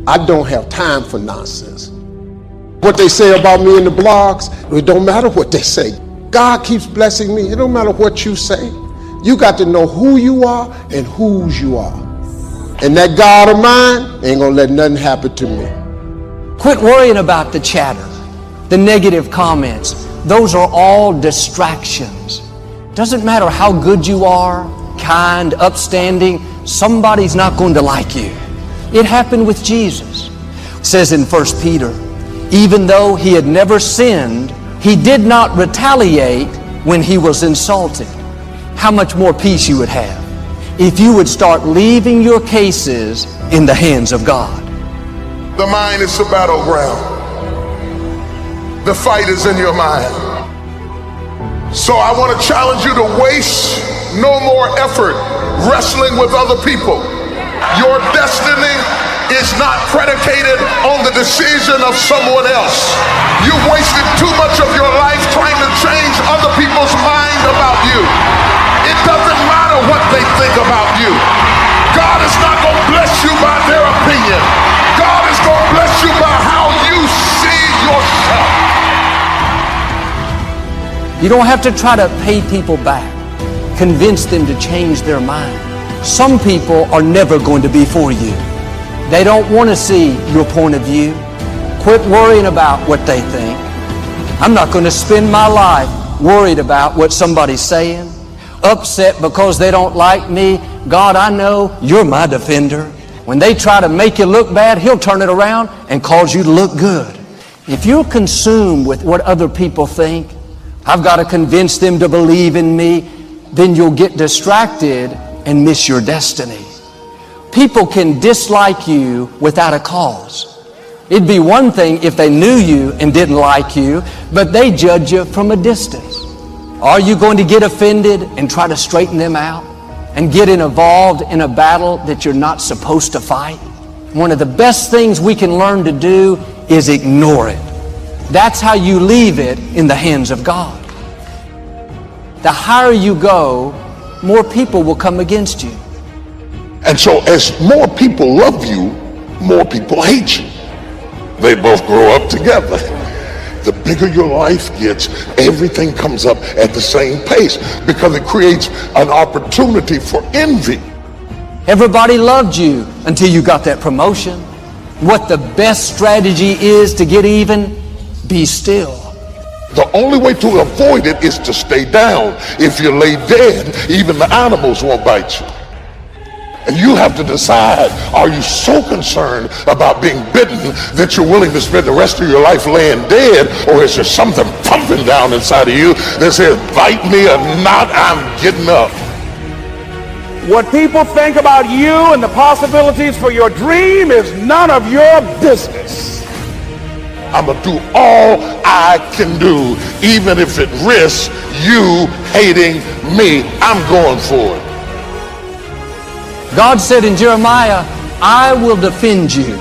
I don't have time for nonsense. What they say about me in the blogs, it don't matter what they say. God keeps blessing me. It don't matter what you say. You got to know who you are and whose you are. And that God of mine ain't gonna let nothing happen to me. Quit worrying about the chatter, the negative comments. Those are all distractions. Doesn't matter how good you are, kind, upstanding, somebody's not going to like you. It happened with Jesus. It says in 1 Peter, even though he had never sinned, he did not retaliate when he was insulted. How much more peace you would have if you would start leaving your cases in the hands of God. The mind is the battleground. The fight is in your mind. So I want to challenge you to waste no more effort wrestling with other people. Your destiny is not predicated on the decision of someone else. You've wasted too much of your life trying to change other people's mind about you. It doesn't matter what they think about you. God is not going to bless you by their opinion. God is going to bless you by how you see yourself. You don't have to try to pay people back, convince them to change their mind. Some people are never going to be for you. They don't want to see your point of view. Quit worrying about what they think. I'm not going to spend my life worried about what somebody's saying, upset because they don't like me. God, I know you're my defender. When they try to make you look bad, He'll turn it around and cause you to look good. If you're consumed with what other people think, I've got to convince them to believe in me, then you'll get distracted and miss your destiny. People can dislike you without a cause. It'd be one thing if they knew you and didn't like you, but they judge you from a distance. Are you going to get offended and try to straighten them out and get involved in a battle that you're not supposed to fight? One of the best things we can learn to do is ignore it. That's how you leave it in the hands of God. The higher you go, more people will come against you. And so as more people love you, more people hate you. They both grow up together. The bigger your life gets, everything comes up at the same pace because it creates an opportunity for envy. Everybody loved you until you got that promotion. What the best strategy is to get even? Be still. The only way to avoid it is to stay down. If you lay dead, even the animals won't bite you. And you have to decide, are you so concerned about being bitten that you're willing to spend the rest of your life laying dead, or is there something pumping down inside of you that says, bite me or not, I'm getting up? What people think about you and the possibilities for your dream is none of your business. I'm going to do all I can do, even if it risks you hating me. I'm going for it. God said in Jeremiah, I will defend you.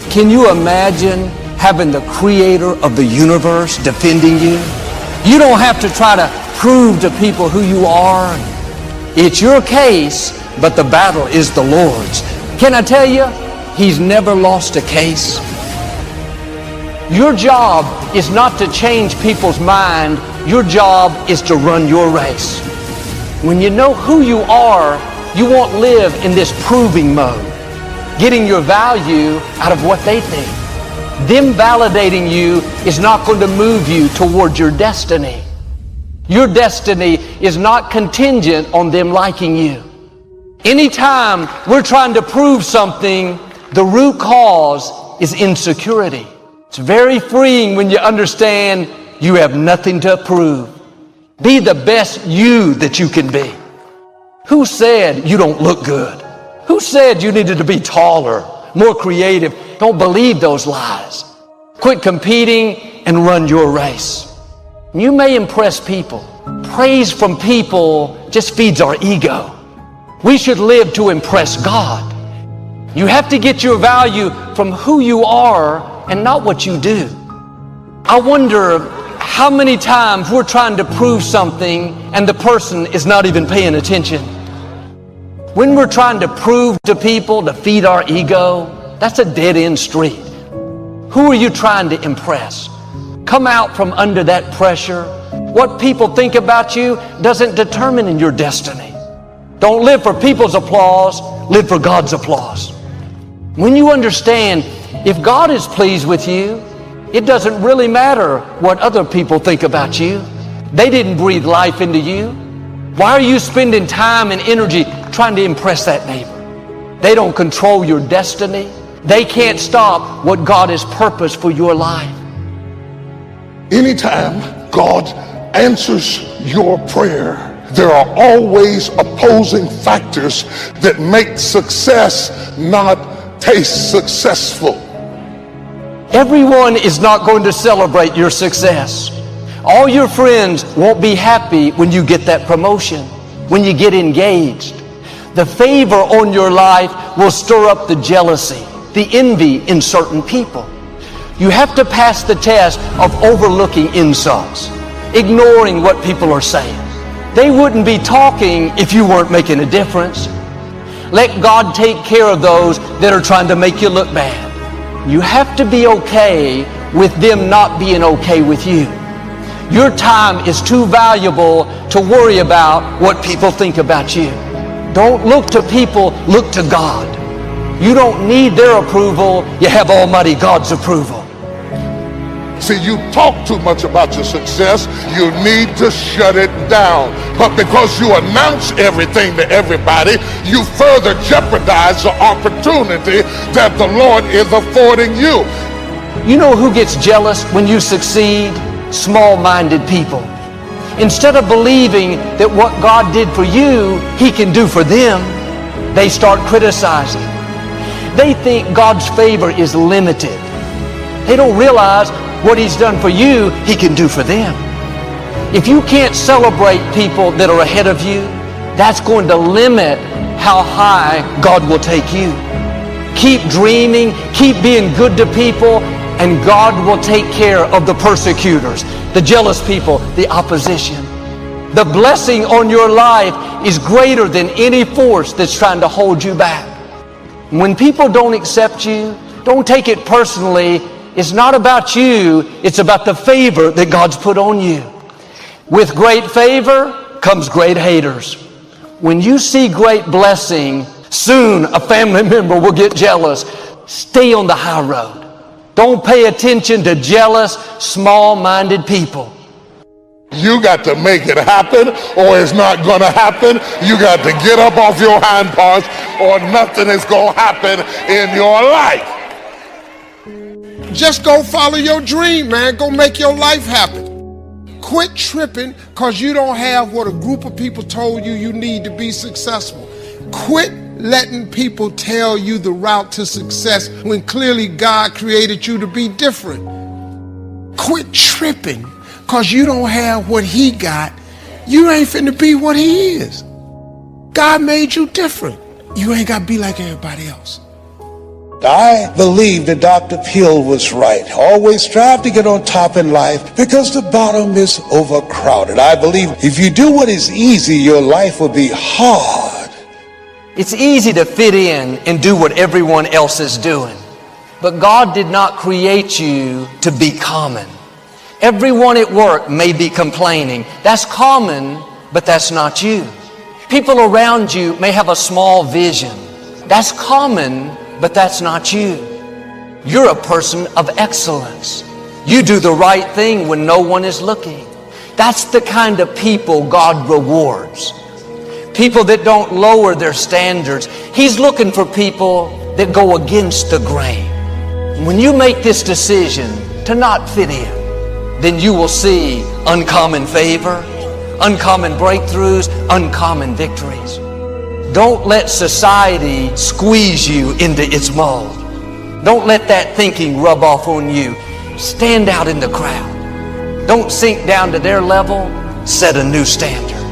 Can you imagine having the creator of the universe defending you? You don't have to try to prove to people who you are. It's your case, but the battle is the Lord's. Can I tell you, He's never lost a case. Your job is not to change people's mind. Your job is to run your race. When you know who you are, you won't live in this proving mode, getting your value out of what they think. Them validating you is not going to move you toward your destiny. Your destiny is not contingent on them liking you. Anytime we're trying to prove something, the root cause is insecurity. It's very freeing when you understand you have nothing to prove. Be the best you that you can be. Who said you don't look good? Who said you needed to be taller, more creative? Don't believe those lies. Quit competing and run your race. You may impress people. Praise from people just feeds our ego. We should live to impress God. You have to get your value from who you are and not what you do. I wonder how many times we're trying to prove something and the person is not even paying attention. When we're trying to prove to people to feed our ego, that's a dead-end street. Who are you trying to impress? Come out from under that pressure. What people think about you doesn't determine your destiny. Don't live for people's applause, live for God's applause. When you understand, if God is pleased with you, it doesn't really matter what other people think about you. They didn't breathe life into you. Why are you spending time and energy trying to impress that neighbor? They don't control your destiny. They can't stop what God has purposed for your life. Anytime God answers your prayer, there are always opposing factors that make success not taste successful. Everyone is not going to celebrate your success. All your friends won't be happy when you get that promotion, when you get engaged. The favor on your life will stir up the jealousy, the envy in certain people. You have to pass the test of overlooking insults, ignoring what people are saying. They wouldn't be talking if you weren't making a difference. Let God take care of those that are trying to make you look bad. You have to be okay with them not being okay with you. Your time is too valuable to worry about what people think about you. Don't look to people, look to God. You don't need their approval, you have Almighty God's approval. See, you talk too much about your success, you need to shut it down. But because you announce everything to everybody, you further jeopardize the opportunity that the Lord is affording you. You know who gets jealous when you succeed? Small-minded people. Instead of believing that what God did for you, He can do for them, they start criticizing. They think God's favor is limited. They don't realize what He's done for you, He can do for them. If you can't celebrate people that are ahead of you, that's going to limit how high God will take you. Keep dreaming, keep being good to people, and God will take care of the persecutors, the jealous people, the opposition. The blessing on your life is greater than any force that's trying to hold you back. When people don't accept you, don't take it personally. It's not about you, it's about the favor that God's put on you. With great favor comes great haters. When you see great blessing, soon a family member will get jealous. Stay on the high road. Don't pay attention to jealous, small-minded people. You got to make it happen or it's not going to happen. You got to get up off your hind parts or nothing is going to happen in your life. Just go follow your dream, man. Go make your life happen. Quit tripping because you don't have what a group of people told you you need to be successful. Quit letting people tell you the route to success when clearly God created you to be different. Quit tripping because you don't have what He got. You ain't finna be what He is. God made you different. You ain't got to be like everybody else. I believe that Dr. Peel was right. Always strive to get on top in life because the bottom is overcrowded. I believe if you do what is easy, your life will be hard. It's easy to fit in and do what everyone else is doing. But God did not create you to be common. Everyone at work may be complaining. That's common, but that's not you. People around you may have a small vision. That's common, but that's not you. You're a person of excellence. You do the right thing when no one is looking. That's the kind of people God rewards. People that don't lower their standards. He's looking for people that go against the grain. When you make this decision to not fit in, then you will see uncommon favor, uncommon breakthroughs, uncommon victories. Don't let society squeeze you into its mold. Don't let that thinking rub off on you. Stand out in the crowd. Don't sink down to their level. Set a new standard.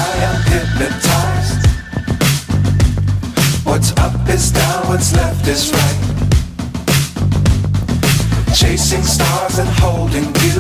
I am hypnotized. What's up is down, what's left is right. Chasing stars and holding you.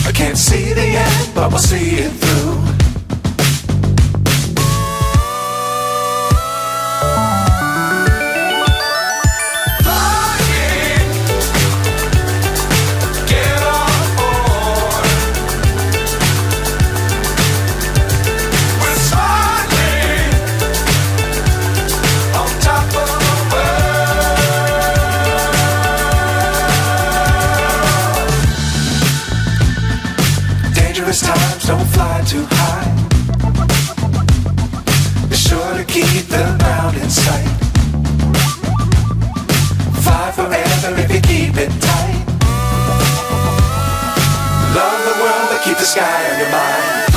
I can't see the end, but we'll see it through. Times don't fly too high. Be sure to keep the ground in sight. Fly forever if you keep it tight. Love the world but keep the sky on your mind.